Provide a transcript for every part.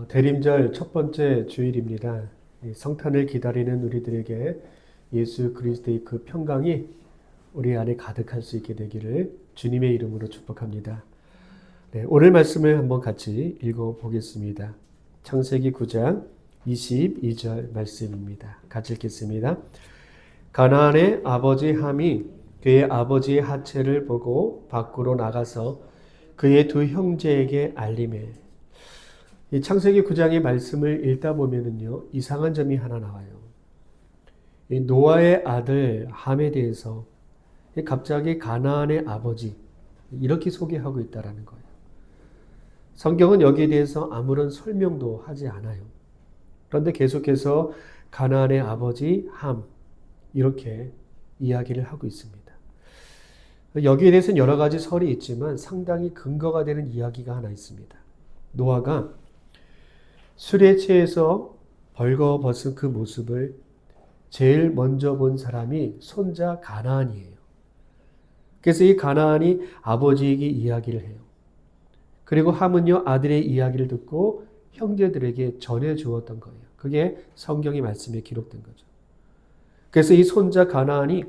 대림절 첫 번째 주일입니다. 이 성탄을 기다리는 우리들에게 예수 그리스도의 그 평강이 우리 안에 가득할 수 있게 되기를 주님의 이름으로 축복합니다. 네, 오늘 말씀을 한번 같이 읽어보겠습니다. 창세기 9장 22절 말씀입니다. 같이 읽겠습니다. 가나안의 아버지 함이 그의 아버지의 하체를 보고 밖으로 나가서 그의 두 형제에게 알리매. 이 창세기 9장의 말씀을 읽다 보면은요, 이상한 점이 하나 나와요. 이 노아의 아들 함에 대해서 갑자기 가나안의 아버지 이렇게 소개하고 있다라는 거예요. 성경은 여기에 대해서 아무런 설명도 하지 않아요. 그런데 계속해서 가나안의 아버지 함 이렇게 이야기를 하고 있습니다. 여기에 대해서는 여러 가지 설이 있지만 상당히 근거가 되는 이야기가 하나 있습니다. 노아가 술에 취해서 벌거벗은 그 모습을 제일 먼저 본 사람이 손자 가나안이에요. 그래서 이 가나안이 아버지에게 이야기를 해요. 그리고 함은요, 아들의 이야기를 듣고 형제들에게 전해 주었던 거예요. 그게 성경의 말씀에 기록된 거죠. 그래서 이 손자 가나안이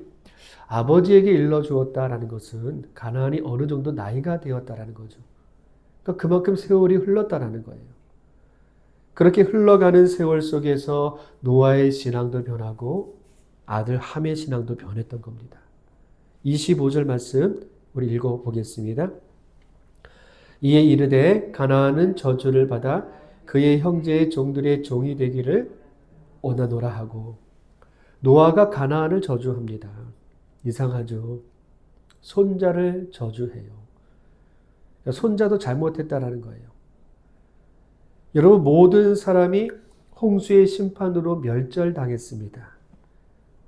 아버지에게 일러주었다라는 것은 가나안이 어느 정도 나이가 되었다라는 거죠. 그러니까 그만큼 세월이 흘렀다라는 거예요. 그렇게 흘러가는 세월 속에서 노아의 신앙도 변하고 아들 함의 신앙도 변했던 겁니다. 25절 말씀 우리 읽어보겠습니다. 이에 이르되 가나안은 저주를 받아 그의 형제의 종들의 종이 되기를 원하노라 하고. 노아가 가나안을 저주합니다. 이상하죠. 손자를 저주해요. 손자도 잘못했다라는 거예요. 여러분, 모든 사람이 홍수의 심판으로 멸절당했습니다.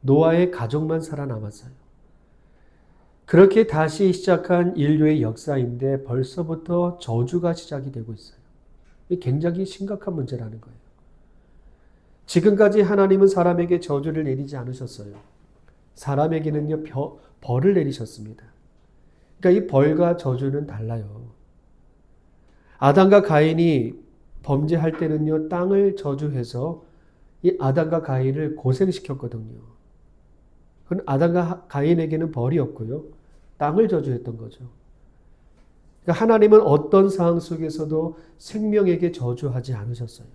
노아의 가족만 살아남았어요. 그렇게 다시 시작한 인류의 역사인데 벌써부터 저주가 시작이 되고 있어요. 이게 굉장히 심각한 문제라는 거예요. 지금까지 하나님은 사람에게 저주를 내리지 않으셨어요. 사람에게는요, 벌을 내리셨습니다. 그러니까 이 벌과 저주는 달라요. 아담과 가인이 범죄할 때는요, 땅을 저주해서 이 아담과 가인을 고생시켰거든요. 그건 아담과 가인에게는 벌이었고요, 땅을 저주했던 거죠. 그러니까 하나님은 어떤 상황 속에서도 생명에게 저주하지 않으셨어요.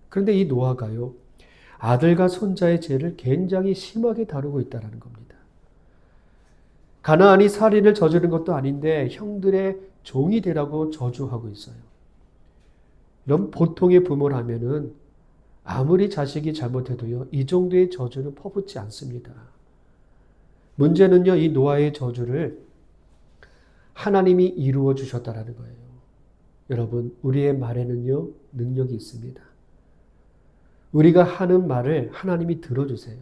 그런데 이 노아가요, 아들과 손자의 죄를 굉장히 심하게 다루고 있다는 겁니다. 가나안이 살인을 저지른 것도 아닌데 형들의 종이 되라고 저주하고 있어요. 이런 보통의 부모라면은 아무리 자식이 잘못해도요, 이 정도의 저주는 퍼붓지 않습니다. 문제는요, 이 노아의 저주를 하나님이 이루어 주셨다라는 거예요. 여러분, 우리의 말에는요, 능력이 있습니다. 우리가 하는 말을 하나님이 들어주세요.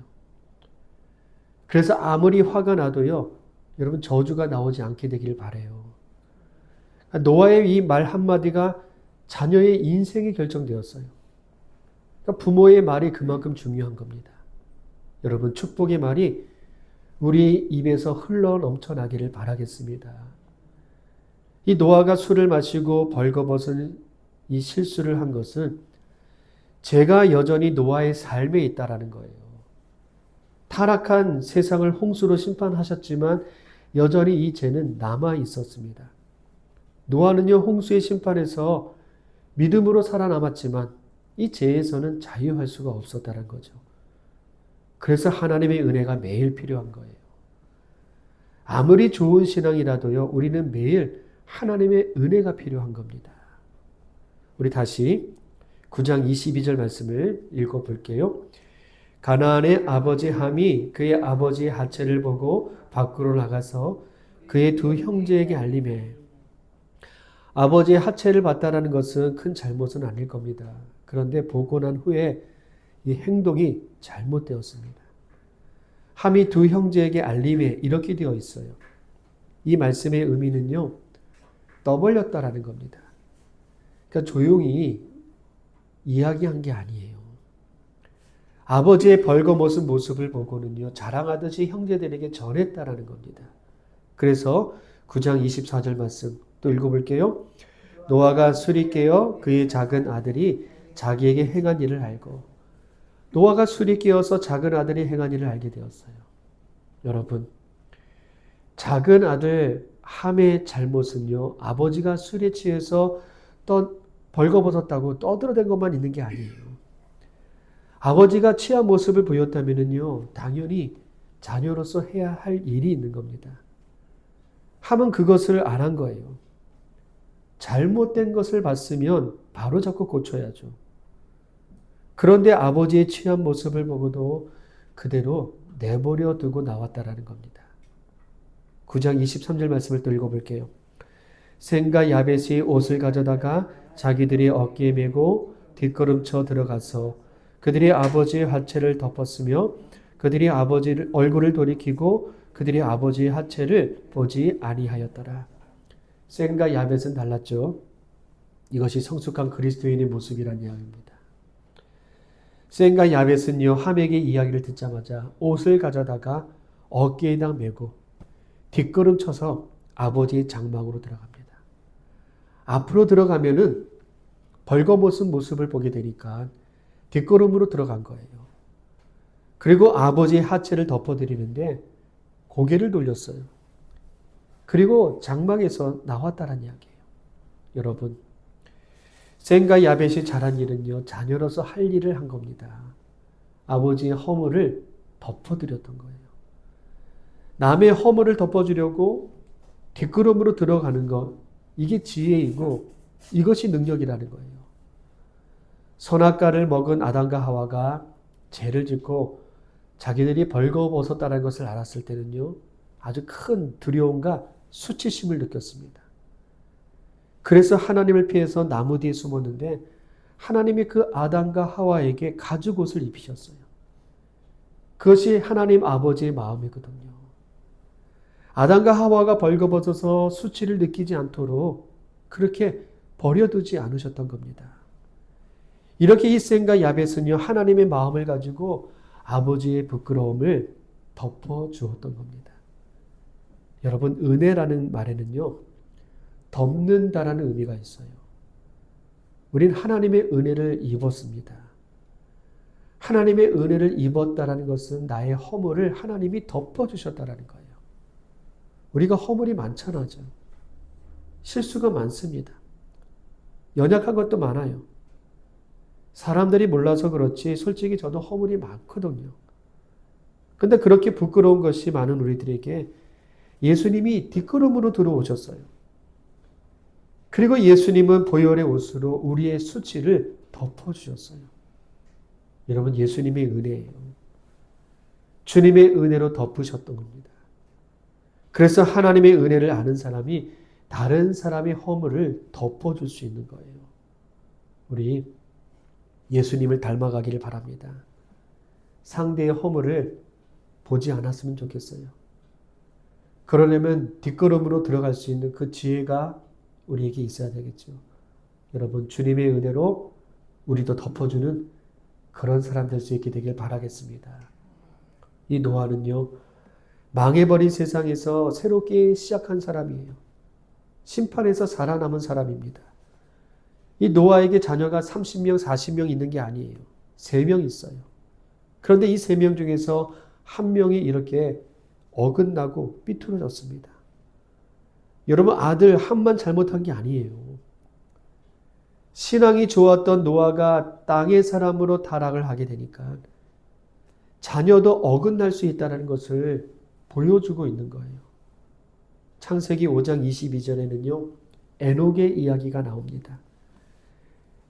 그래서 아무리 화가 나도요, 여러분 저주가 나오지 않게 되길 바라요. 노아의 이 말 한마디가 자녀의 인생이 결정되었어요. 그러니까 부모의 말이 그만큼 중요한 겁니다. 여러분, 축복의 말이 우리 입에서 흘러 넘쳐나기를 바라겠습니다. 이 노아가 술을 마시고 벌거벗은 이 실수를 한 것은 죄가 여전히 노아의 삶에 있다라는 거예요. 타락한 세상을 홍수로 심판하셨지만 여전히 이 죄는 남아 있었습니다. 노아는요, 홍수의 심판에서 믿음으로 살아남았지만 이 죄에서는 자유할 수가 없었다는 거죠. 그래서 하나님의 은혜가 매일 필요한 거예요. 아무리 좋은 신앙이라도요, 우리는 매일 하나님의 은혜가 필요한 겁니다. 우리 다시 9장 22절 말씀을 읽어볼게요. 가나안의 아버지 함이 그의 아버지의 하체를 보고 밖으로 나가서 그의 두 형제에게 알리매. 아버지의 하체를 봤다라는 것은 큰 잘못은 아닐 겁니다. 그런데 보고 난 후에 이 행동이 잘못되었습니다. 함이 두 형제에게 알리매 이렇게 되어 있어요. 이 말씀의 의미는요, 떠벌렸다라는 겁니다. 그러니까 조용히 이야기한 게 아니에요. 아버지의 벌거벗은 모습을 보고는요, 자랑하듯이 형제들에게 전했다라는 겁니다. 그래서 9장 24절 말씀 또 읽어볼게요. 노아가 술이 깨어 그의 작은 아들이 자기에게 행한 일을 알고 노아가 술이 깨어서 작은 아들이 행한 일을 알게 되었어요. 여러분, 작은 아들 함의 잘못은요, 아버지가 술에 취해서 벌거벗었다고 떠들어댄 것만 있는 게 아니에요. 아버지가 취한 모습을 보였다면요, 당연히 자녀로서 해야 할 일이 있는 겁니다. 함은 그것을 안 한 거예요. 잘못된 것을 봤으면 바로 잡고 고쳐야죠. 그런데 아버지의 취한 모습을 보고도 그대로 내버려 두고 나왔다라는 겁니다. 9장 23절 말씀을 또 읽어볼게요. 셈과 야벳이 옷을 가져다가 자기들이 어깨에 메고 뒷걸음쳐 들어가서 그들이 아버지의 하체를 덮었으며 그들이 아버지의 얼굴을 돌이키고 그들이 아버지의 하체를 보지 아니하였더라. 셈과 야벳은 달랐죠. 이것이 성숙한 그리스도인의 모습이란 이야기입니다. 셈과 야벳은요, 함에게 이야기를 듣자마자 옷을 가져다가 어깨에다 메고 뒷걸음쳐서 아버지의 장막으로 들어갑니다. 앞으로 들어가면은 벌거벗은 모습을 보게 되니까 뒷걸음으로 들어간 거예요. 그리고 아버지의 하체를 덮어드리는데 고개를 돌렸어요. 그리고 장막에서 나왔다는 이야기예요. 여러분, 셈과 야벳이 잘한 일은요, 자녀로서 할 일을 한 겁니다. 아버지의 허물을 덮어드렸던 거예요. 남의 허물을 덮어주려고 뒷걸음으로 들어가는 것, 이게 지혜이고 이것이 능력이라는 거예요. 선악과를 먹은 아담과 하와가 죄를 짓고 자기들이 벌거벗었다는 것을 알았을 때는요, 아주 큰 두려움과 수치심을 느꼈습니다. 그래서 하나님을 피해서 나무 뒤에 숨었는데 하나님이 그 아담과 하와에게 가죽옷을 입히셨어요. 그것이 하나님 아버지의 마음이거든요. 아담과 하와가 벌거벗어서 수치를 느끼지 않도록 그렇게 버려두지 않으셨던 겁니다. 이렇게 이 셈과 야벳은요, 하나님의 마음을 가지고 아버지의 부끄러움을 덮어주었던 겁니다. 여러분, 은혜라는 말에는요, 덮는다라는 의미가 있어요. 우린 하나님의 은혜를 입었습니다. 하나님의 은혜를 입었다라는 것은 나의 허물을 하나님이 덮어주셨다라는 거예요. 우리가 허물이 많잖아요. 실수가 많습니다. 연약한 것도 많아요. 사람들이 몰라서 그렇지 솔직히 저도 허물이 많거든요. 근데 그렇게 부끄러운 것이 많은 우리들에게 예수님이 뒷걸음으로 들어오셨어요. 그리고 예수님은 보혈의 옷으로 우리의 수치를 덮어주셨어요. 여러분, 예수님의 은혜예요. 주님의 은혜로 덮으셨던 겁니다. 그래서 하나님의 은혜를 아는 사람이 다른 사람의 허물을 덮어줄 수 있는 거예요. 우리 예수님을 닮아가기를 바랍니다. 상대의 허물을 보지 않았으면 좋겠어요. 그러려면 뒷걸음으로 들어갈 수 있는 그 지혜가 우리에게 있어야 되겠죠. 여러분, 주님의 은혜로 우리도 덮어주는 그런 사람 될 수 있게 되길 바라겠습니다. 이 노아는요, 망해버린 세상에서 새롭게 시작한 사람이에요. 심판에서 살아남은 사람입니다. 이 노아에게 자녀가 30명, 40명 있는 게 아니에요. 3명 있어요. 그런데 이 3명 중에서 한 명이 이렇게 어긋나고 삐뚤어졌습니다. 여러분, 아들 한만 잘못한 게 아니에요. 신앙이 좋았던 노아가 땅의 사람으로 타락을 하게 되니까 자녀도 어긋날 수 있다는 것을 보여주고 있는 거예요. 창세기 5장 22절에는요. 에녹의 이야기가 나옵니다.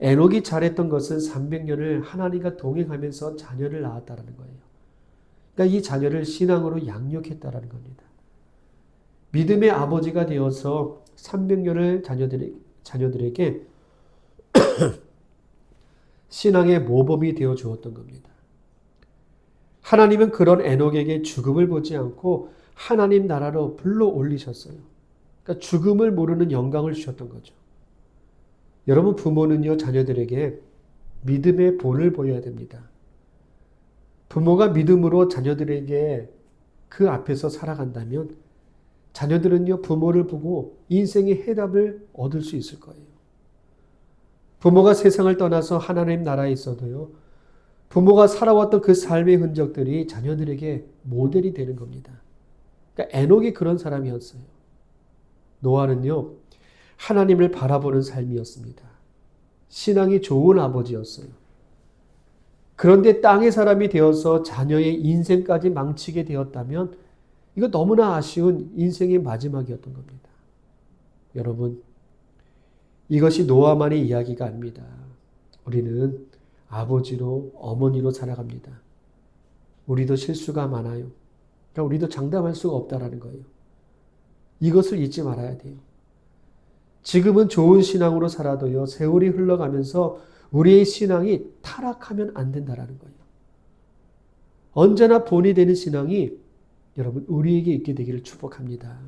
에녹이 잘했던 것은 300년을 하나님과 동행하면서 자녀를 낳았다는 거예요. 그러니까 이 자녀를 신앙으로 양육했다는 겁니다. 믿음의 아버지가 되어서 300년을 자녀들에게 신앙의 모범이 되어 주었던 겁니다. 하나님은 그런 에녹에게 죽음을 보지 않고 하나님 나라로 불러 올리셨어요. 그러니까 죽음을 모르는 영광을 주셨던 거죠. 여러분, 부모는요, 자녀들에게 믿음의 본을 보여야 됩니다. 부모가 믿음으로 자녀들에게 그 앞에서 살아간다면 자녀들은요, 부모를 보고 인생의 해답을 얻을 수 있을 거예요. 부모가 세상을 떠나서 하나님 나라에 있어도요. 부모가 살아왔던 그 삶의 흔적들이 자녀들에게 모델이 되는 겁니다. 그러니까 에녹이 그런 사람이었어요. 노아는요. 하나님을 바라보는 삶이었습니다. 신앙이 좋은 아버지였어요. 그런데 땅의 사람이 되어서 자녀의 인생까지 망치게 되었다면 이거 너무나 아쉬운 인생의 마지막이었던 겁니다. 여러분, 이것이 노아만의 이야기가 아닙니다. 우리는 아버지로 어머니로 살아갑니다. 우리도 실수가 많아요. 그러니까 우리도 장담할 수가 없다라는 거예요. 이것을 잊지 말아야 돼요. 지금은 좋은 신앙으로 살아도요. 세월이 흘러가면서 우리의 신앙이 타락하면 안 된다라는 거예요. 언제나 본이 되는 신앙이 여러분 우리에게 있게 되기를 축복합니다.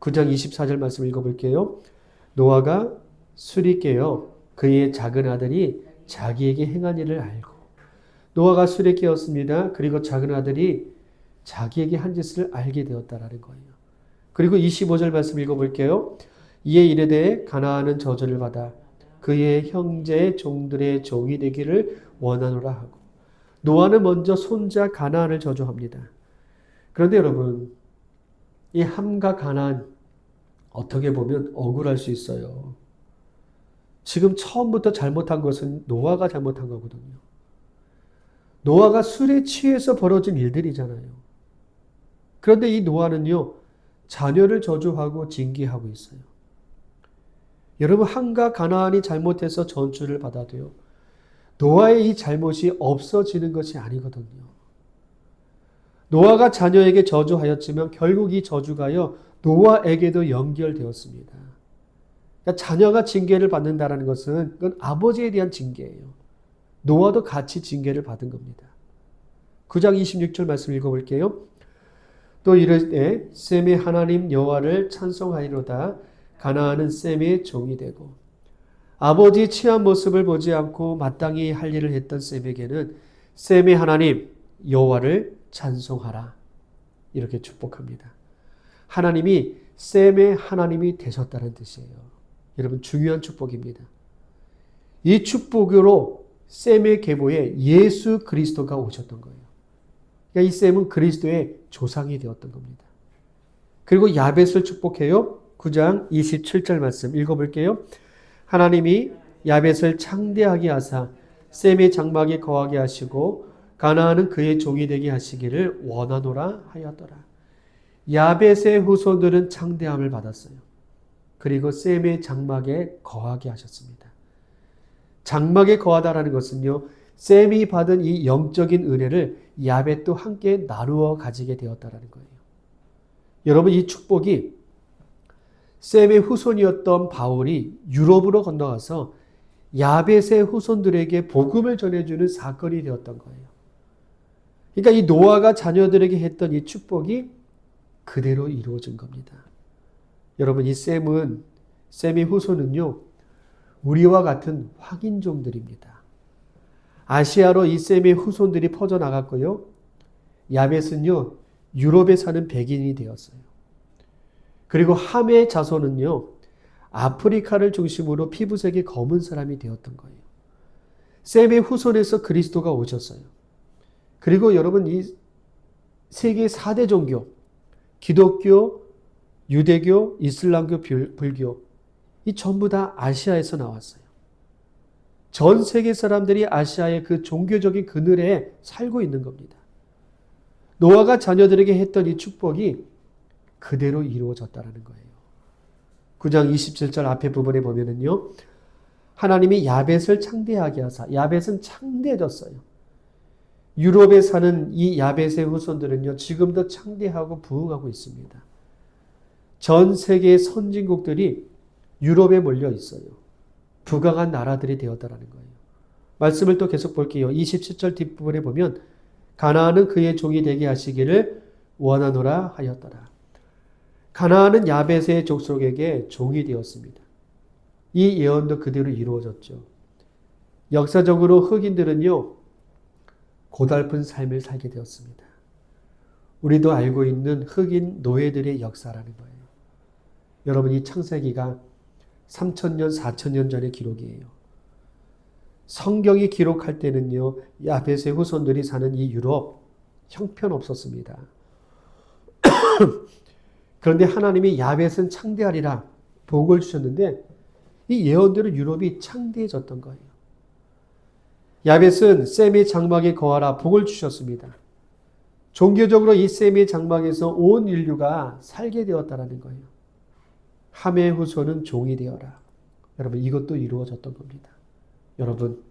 9장 24절 말씀 읽어볼게요. 노아가 술이 깨어 그의 작은 아들이 자기에게 행한 일을 알고 노아가 술에 깨었습니다. 그리고 작은 아들이 자기에게 한 짓을 알게 되었다라는 거예요. 그리고 25절 말씀 읽어볼게요. 이에 이르되 가나안은 저주를 받아 그의 형제 종들의 종이 되기를 원하노라 하고 노아는 먼저 손자 가나안을 저주합니다. 그런데 여러분 이 함과 가나안 어떻게 보면 억울할 수 있어요. 지금 처음부터 잘못한 것은 노아가 잘못한 거거든요. 노아가 술에 취해서 벌어진 일들이잖아요. 그런데 이 노아는요. 자녀를 저주하고 징계하고 있어요. 여러분 함과 가나안이 잘못해서 전주를 받아도요. 노아의 이 잘못이 없어지는 것이 아니거든요. 노아가 자녀에게 저주하였지만 결국 이 저주가요. 노아에게도 연결되었습니다. 그러니까 자녀가 징계를 받는다는 것은 그건 아버지에 대한 징계예요. 노아도 같이 징계를 받은 겁니다. 9장 26절 말씀 읽어볼게요. 또 이럴 때 셈의 하나님 여호와를 찬송하리로다. 가나안은 셈의 종이 되고 아버지의 취한 모습을 보지 않고 마땅히 할 일을 했던 셈에게는 셈의 하나님 여호와를 찬송하라. 이렇게 축복합니다. 하나님이 셈의 하나님이 되셨다는 뜻이에요. 여러분 중요한 축복입니다. 이 축복으로 셈의 계보에 예수 그리스도가 오셨던 거예요. 그러니까 이 셈은 그리스도의 조상이 되었던 겁니다. 그리고 야벳을 축복해요. 9장 27절 말씀 읽어볼게요. 하나님이 야벳을 창대하게 하사 셈의 장막에 거하게 하시고 가나안은 그의 종이 되게 하시기를 원하노라 하였더라. 야벳의 후손들은 창대함을 받았어요. 그리고 셈의 장막에 거하게 하셨습니다. 장막에 거하다라는 것은요. 셈이 받은 이 영적인 은혜를 야벳도 함께 나누어 가지게 되었다라는 거예요. 여러분 이 축복이 셈의 후손이었던 바울이 유럽으로 건너가서 야벳의 후손들에게 복음을 전해주는 사건이 되었던 거예요. 그러니까 이 노아가 자녀들에게 했던 이 축복이 그대로 이루어진 겁니다. 여러분 이 셈의 후손은요. 우리와 같은 확인종들입니다. 아시아로 이 셈의 후손들이 퍼져나갔고요. 야벳은요. 유럽에 사는 백인이 되었어요. 그리고 함의 자손은요. 아프리카를 중심으로 피부색이 검은 사람이 되었던 거예요. 셈의 후손에서 그리스도가 오셨어요. 그리고 여러분 이 세계 4대 종교 기독교, 유대교, 이슬람교, 불교 이 전부 다 아시아에서 나왔어요. 전 세계 사람들이 아시아의 그 종교적인 그늘에 살고 있는 겁니다. 노아가 자녀들에게 했던 이 축복이 그대로 이루어졌다는 거예요. 9장 27절 앞에 부분에 보면은요. 하나님이 야벳을 창대하게 하사 야벳은 창대해졌어요. 유럽에 사는 이 야벳의 후손들은요. 지금도 창대하고 부흥하고 있습니다. 전 세계의 선진국들이 유럽에 몰려 있어요. 부강한 나라들이 되었다라는 거예요. 말씀을 또 계속 볼게요. 27절 뒷부분에 보면 가나안은 그의 종이 되게 하시기를 원하노라 하였더라. 가나안은 야벳의 족속에게 종이 되었습니다. 이 예언도 그대로 이루어졌죠. 역사적으로 흑인들은요. 고달픈 삶을 살게 되었습니다. 우리도 알고 있는 흑인 노예들의 역사라는 거예요. 여러분 이 창세기가 3,000년, 4,000년 전의 기록이에요. 성경이 기록할 때는요, 야벳의 후손들이 사는 이 유럽 형편없었습니다. 그런데 하나님이 야벳은 창대하리라 복을 주셨는데 이 예언대로 유럽이 창대해졌던 거예요. 야벳은 셈의 장막에 거하라 복을 주셨습니다. 종교적으로 이 셈의 장막에서 온 인류가 살게 되었다라는 거예요. 함의 후손은 종이 되어라. 여러분, 이것도 이루어졌던 겁니다. 여러분,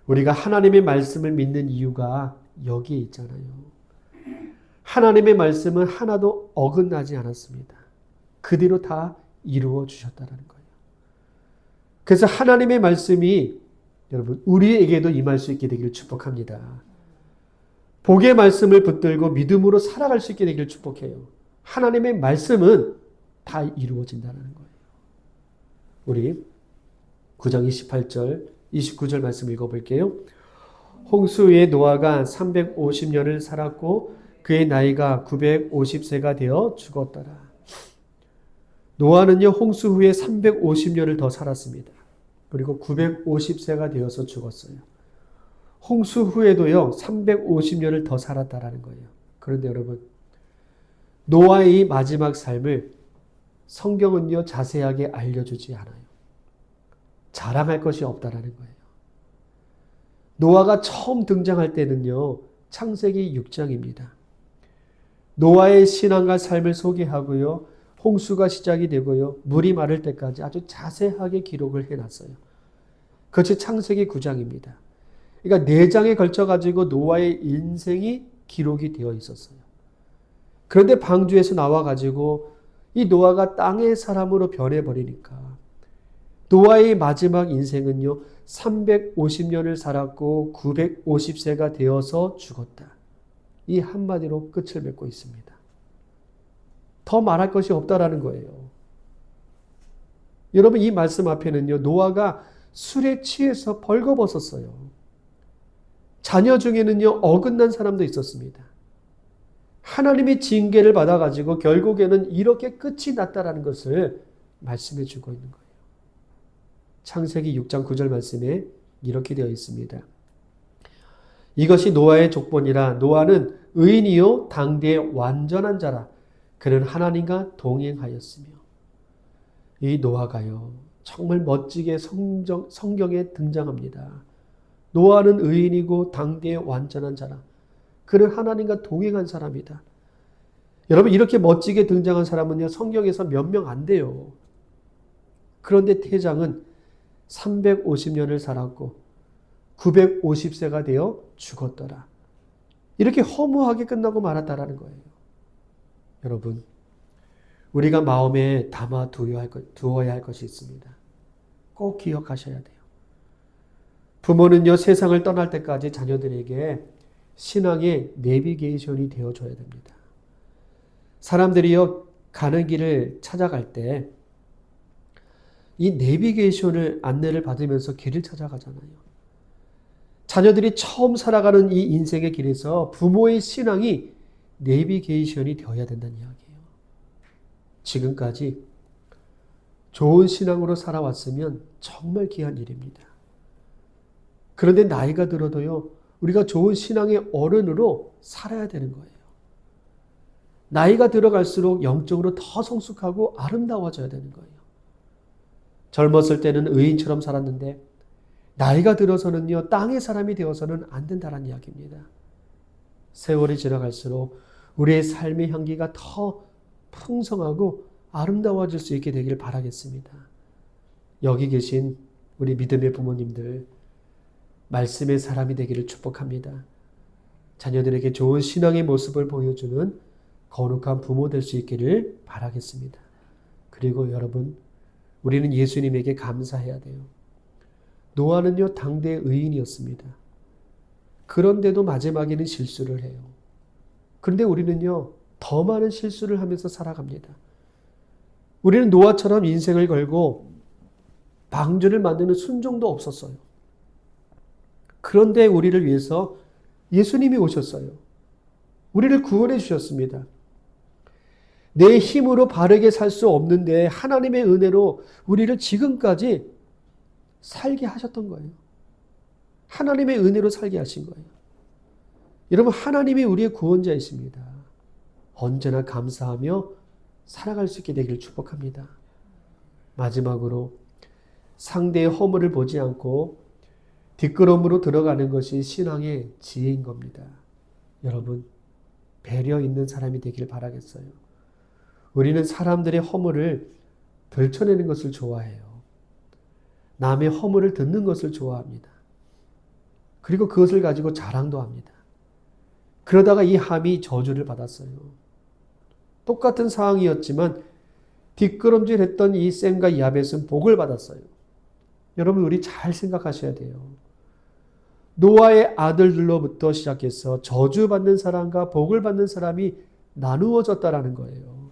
우리가 하나님의 말씀을 믿는 이유가 여기에 있잖아요. 하나님의 말씀은 하나도 어긋나지 않았습니다. 그대로 다 이루어 주셨다는 거예요. 그래서 하나님의 말씀이 여러분 우리에게도 임할 수 있게 되기를 축복합니다. 복의 말씀을 붙들고 믿음으로 살아갈 수 있게 되기를 축복해요. 하나님의 말씀은 다 이루어진다는 거예요. 우리 9장 28절, 29절 말씀 읽어볼게요. 홍수 후에 노아가 350년을 살았고 그의 나이가 950세가 되어 죽었더라. 노아는요, 홍수 후에 350년을 더 살았습니다. 그리고 950세가 되어서 죽었어요. 홍수 후에도요, 350년을 더 살았다라는 거예요. 그런데 여러분, 노아의 이 마지막 삶을 성경은요, 자세하게 알려주지 않아요. 자랑할 것이 없다라는 거예요. 노아가 처음 등장할 때는요, 창세기 6장입니다. 노아의 신앙과 삶을 소개하고요, 홍수가 시작이 되고요, 물이 마를 때까지 아주 자세하게 기록을 해놨어요. 그것이 창세기 9장입니다. 그러니까 4장에 걸쳐가지고 노아의 인생이 기록이 되어 있었어요. 그런데 방주에서 나와가지고 이 노아가 땅의 사람으로 변해버리니까 노아의 마지막 인생은요, 350년을 살았고 950세가 되어서 죽었다. 이 한마디로 끝을 맺고 있습니다. 더 말할 것이 없다라는 거예요. 여러분, 이 말씀 앞에는요, 노아가 술에 취해서 벌거벗었어요. 자녀 중에는요, 어긋난 사람도 있었습니다. 하나님의 징계를 받아가지고 결국에는 이렇게 끝이 났다라는 것을 말씀해 주고 있는 거예요. 창세기 6장 9절 말씀에 이렇게 되어 있습니다. 이것이 노아의 족본이라. 노아는 의인이요 당대의 완전한 자라. 그는 하나님과 동행하였으며. 이 노아가요, 정말 멋지게 성경에 등장합니다. 노아는 의인이고 당대의 완전한 자라. 그는 하나님과 동행한 사람이다. 여러분, 이렇게 멋지게 등장한 사람은요, 성경에서 몇 명 안 돼요. 그런데 태장은 350년을 살았고 950세가 되어 죽었더라. 이렇게 허무하게 끝나고 말았다라는 거예요. 여러분, 우리가 마음에 담아 두어야 할 것이 있습니다. 꼭 기억하셔야 돼요. 부모는요, 세상을 떠날 때까지 자녀들에게 신앙의 내비게이션이 되어줘야 됩니다. 사람들이요, 가는 길을 찾아갈 때 이 내비게이션을 안내를 받으면서 길을 찾아가잖아요. 자녀들이 처음 살아가는 이 인생의 길에서 부모의 신앙이 내비게이션이 되어야 된다는 이야기예요. 지금까지 좋은 신앙으로 살아왔으면 정말 귀한 일입니다. 그런데 나이가 들어도요, 우리가 좋은 신앙의 어른으로 살아야 되는 거예요. 나이가 들어갈수록 영적으로 더 성숙하고 아름다워져야 되는 거예요. 젊었을 때는 의인처럼 살았는데 나이가 들어서는요, 땅의 사람이 되어서는 안 된다는 이야기입니다. 세월이 지나갈수록 우리의 삶의 향기가 더 풍성하고 아름다워질 수 있게 되기를 바라겠습니다. 여기 계신 우리 믿음의 부모님들, 말씀의 사람이 되기를 축복합니다. 자녀들에게 좋은 신앙의 모습을 보여주는 거룩한 부모 될 수 있기를 바라겠습니다. 그리고 여러분, 우리는 예수님에게 감사해야 돼요. 노아는요, 당대의 의인이었습니다. 그런데도 마지막에는 실수를 해요. 그런데 우리는요, 더 많은 실수를 하면서 살아갑니다. 우리는 노아처럼 인생을 걸고 방주를 만드는 순종도 없었어요. 그런데 우리를 위해서 예수님이 오셨어요. 우리를 구원해 주셨습니다. 내 힘으로 바르게 살 수 없는데 하나님의 은혜로 우리를 지금까지 살게 하셨던 거예요. 하나님의 은혜로 살게 하신 거예요. 여러분, 하나님이 우리의 구원자이십니다. 언제나 감사하며 살아갈 수 있게 되기를 축복합니다. 마지막으로 상대의 허물을 보지 않고 뒷걸음으로 들어가는 것이 신앙의 지혜인 겁니다. 여러분, 배려 있는 사람이 되길 바라겠어요. 우리는 사람들의 허물을 들춰내는 것을 좋아해요. 남의 허물을 듣는 것을 좋아합니다. 그리고 그것을 가지고 자랑도 합니다. 그러다가 이 함이 저주를 받았어요. 똑같은 상황이었지만 뒷걸음질했던 이 셈과 야벳은 복을 받았어요. 여러분, 우리 잘 생각하셔야 돼요. 노아의 아들들로부터 시작해서 저주받는 사람과 복을 받는 사람이 나누어졌다라는 거예요.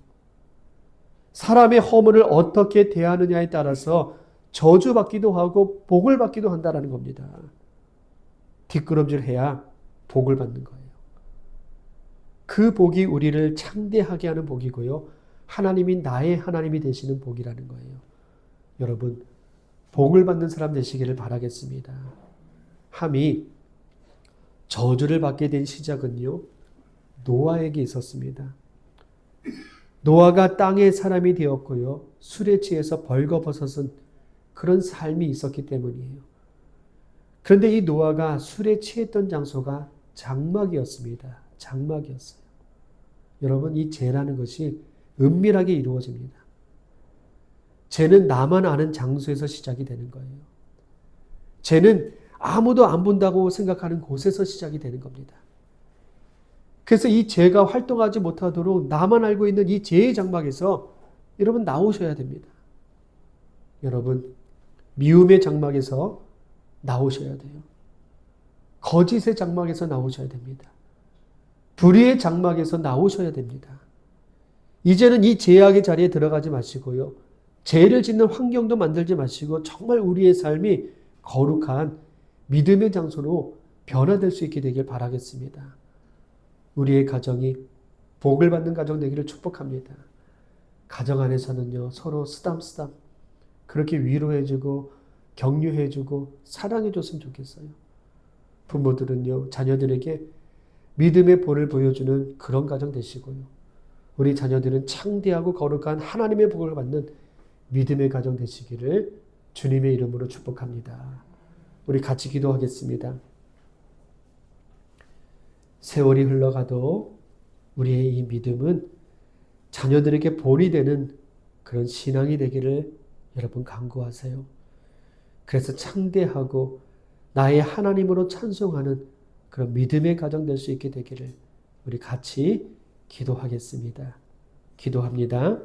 사람의 허물을 어떻게 대하느냐에 따라서 저주받기도 하고 복을 받기도 한다는 겁니다. 뒷걸음질해야 복을 받는 거예요. 그 복이 우리를 창대하게 하는 복이고요. 하나님이 나의 하나님이 되시는 복이라는 거예요. 여러분, 복을 받는 사람 되시기를 바라겠습니다. 함이 저주를 받게 된 시작은요, 노아에게 있었습니다. 노아가 땅의 사람이 되었고요, 술에 취해서 벌거벗어선 그런 삶이 있었기 때문이에요. 그런데 이 노아가 술에 취했던 장소가 장막이었습니다. 장막이었어요. 여러분, 이 죄라는 것이 은밀하게 이루어집니다. 죄는 나만 아는 장소에서 시작이 되는 거예요. 죄는 아무도 안 본다고 생각하는 곳에서 시작이 되는 겁니다. 그래서 이 죄가 활동하지 못하도록 나만 알고 있는 이 죄의 장막에서 여러분 나오셔야 됩니다. 여러분, 미움의 장막에서 나오셔야 돼요. 거짓의 장막에서 나오셔야 됩니다. 불의의 장막에서 나오셔야 됩니다. 이제는 이 죄악의 자리에 들어가지 마시고요. 죄를 짓는 환경도 만들지 마시고 정말 우리의 삶이 거룩한 믿음의 장소로 변화될 수 있게 되길 바라겠습니다. 우리의 가정이 복을 받는 가정 되기를 축복합니다. 가정 안에서는요, 서로 쓰담쓰담 그렇게 위로해주고 격려해주고 사랑해줬으면 좋겠어요. 부모들은요, 자녀들에게 믿음의 본을 보여주는 그런 가정 되시고요. 우리 자녀들은 창대하고 거룩한 하나님의 복을 받는 믿음의 가정 되시기를 주님의 이름으로 축복합니다. 우리 같이 기도하겠습니다. 세월이 흘러가도 우리의 이 믿음은 자녀들에게 본이 되는 그런 신앙이 되기를 여러분 간구하세요. 그래서 창대하고 나의 하나님으로 찬송하는 그런 믿음의 가정 될 수 있게 되기를 우리 같이 기도하겠습니다. 기도합니다.